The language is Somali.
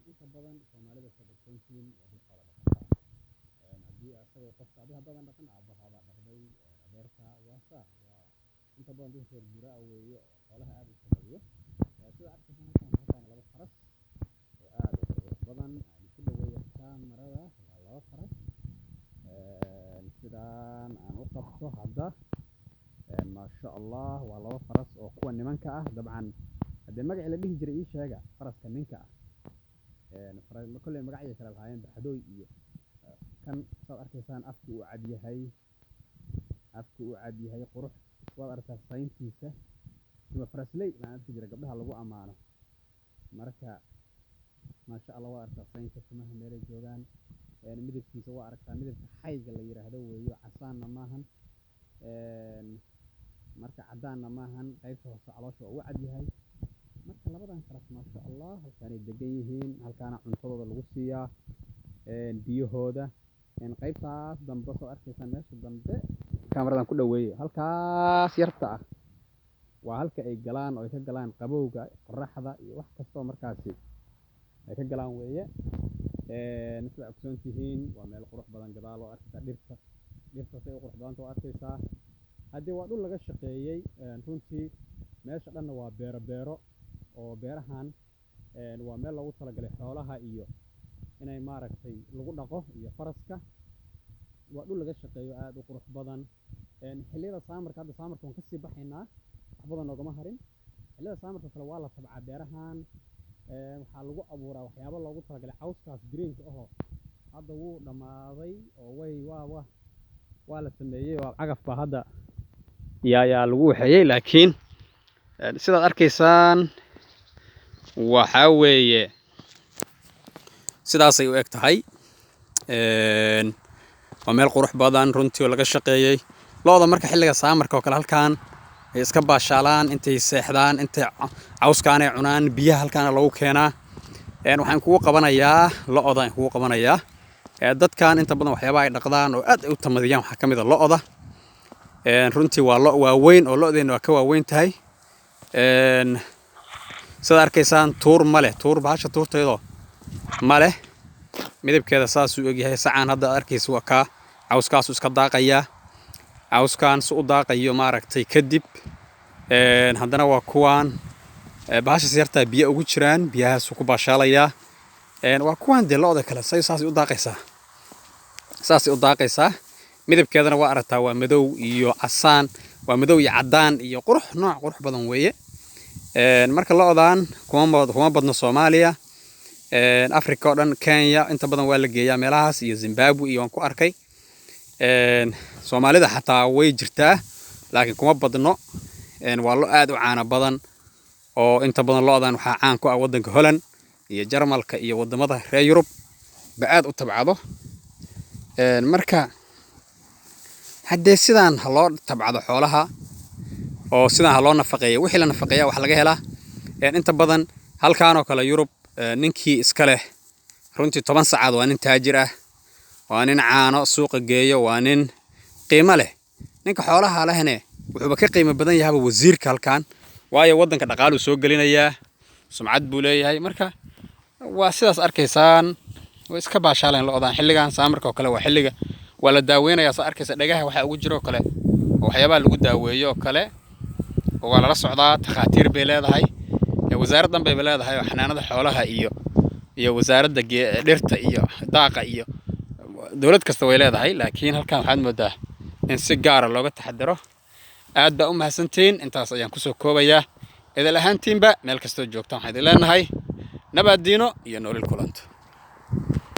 inta badan Soomaalida ka dhaqantiin waa kala haddii asagoo qofka adiga haddaadan dhaqan aabahaada dhaqday adeerka waa inta badan dadka reer guuraa weeye xoolaha aad u sameeyo sida arkaysan halkaan laba faras oo aad u qurux badan aan ku dhaweeyo kaamirada waa laba faras sidaan aan u qabto hadda ما شاء الله والله فرس أو قوة نمانك طبعا هذا المقع اللي بيجي جري شاقة فرس كننك كل المقع يشرب هاين بحدوي كان صار أركيسان أفكو عادي هاي قروح وأركيسان صين كيسة ثم فرس لي ما أنت جري قبلها لبو أمانة مركا ما شاء الله وأركيسان صين كيسة مهن ميري جوغان مدد كيسة وأركيسان مدد حيق اللي يرهدوه عصان ماهن marka cadaana maahan qaybta hoose caloosha oo cad yahay marka labadan faras ma sha Allah halkaan ay degan yihiin halkaan cuntadooda lagu siiyaa biyahooda qaybtaas dambe soo arkaysan meesha dambe kaamiradan ku dhaweeyay halkaas yarta ah waa halka ay galaan oo ay ka galaan qabowga qorraxda iyo wax kasta oo markaasi ay ka galaan weeye sida ogsoon tihiin waa meel qurux badan gadaal oo arkaysa dhirta say qurux badan oo arkaysa haddii waa dhul laga shaqeeyay runtii meesha dhanna waa beero oo beerahan waa meel lagu talagalay xoolaha iyo inay maaragtay lagu dhaqo iyo faraska waa dhul laga shaqeeyo aad u qurux badan xilliyada saamarka hadda saamarka waan ka sii baxaynaa wax badan noogama harin xilliyada saamarka kale waa la tabcaa beerahan waxaa lagu abuuraa waxyaabo loogu talagalay cawskaas greenka ahoo hadda wuu dhammaaday oo waa la sameeyey waa cagaf baa hadda yaa lagu waxeeyay laakiin sidaad arkaysaan waxa weeye sidaas ay u eg tahay waa meel qurux badan runtii oo laga shaqeeyay looda marka xilliga saamarka oo kale halkaan ay iska baashaalaan intay seexdaan intay cawskaan ay cunaan biyaha halkaan lagu keenaa waxaan kugu qabanayaa looda aan kugu qabanayaa dadkan inta badan waxyaabaha ay dhaqdaan oo aad u tamadiyaan waxa kamid ah looda runtii waa lo waaweyn oo loodeena waa ka waaweyn tahay sida arkaysaan tuur male tuur bahasha tuurteedo male midabkeeda saas uu yahay sacaan hadda arkaysa waa ka cawskaas iska daaqaya cawskaan soo daaqayo maaragtay kadib haddana waa kuwaan bahasha siyarta biyo ugu jiraan biyahaas ku baashaalaya waa kuwaan de looda kale saas u daaqaysaa midabkeedana waa aragtaa waa madow iyo casaan waa madow iyo cadaan iyo nooc qurux badan weeye marka loodan kuma badno Soomaaliya Afrika oo dhan Kenya inta badan waa la geeyaa meelahaas iyo Zimbabwe iyo waan ku arkay Soomaalida xataa way jirtaa laakiin kuma badno waa lo aad u caana badan oo inta badan loodan waxa caan ku ah wadanka Holland iyo Jarmalka iyo wadamada reer Yurub baad u tabcado marka haddii sidaan loo tabcado xoolaha oo sidaan loo nafaqeeyo wixii la nafaqeeyo wax laga helaa inta badan halkaan oo kale Yurub ninkii iska leh runtii 10 saacadood waa nin taajir ah waa nin caano suuqa geeyo waa nin qiimo leh ninka xoolaha lehne wuxuu ka qiimo badan yahay wasiirka halkaan waayo wadanka dhaqaalu soo gelinayaa sumcad buu leeyahay marka waa sidaas arkaysaan way iska baashaaleen loodan xilligan saamarka oo kale waa xilliga wala daaweynaya sa arkaysa dhagaha waxa ugu jiro kale waxyaabaha lagu daaweeyo kale oo wala la socdaa takhaatiir bay leedahay wasaaraddan bay leedahay xanaanada xoolaha iyo wasaaradda dhirta iyo daaqa iyo dawlad kasta way leedahay laakiin halkaan waxaad moodaa in si gaar ah looga taxadaro aad baa u mahadsantiin intaas ayaan ku soo koobayaa idil ahaantiinba meel kasta joogtaan waxaan idin leenahay nabad diino iyo nolol kulanto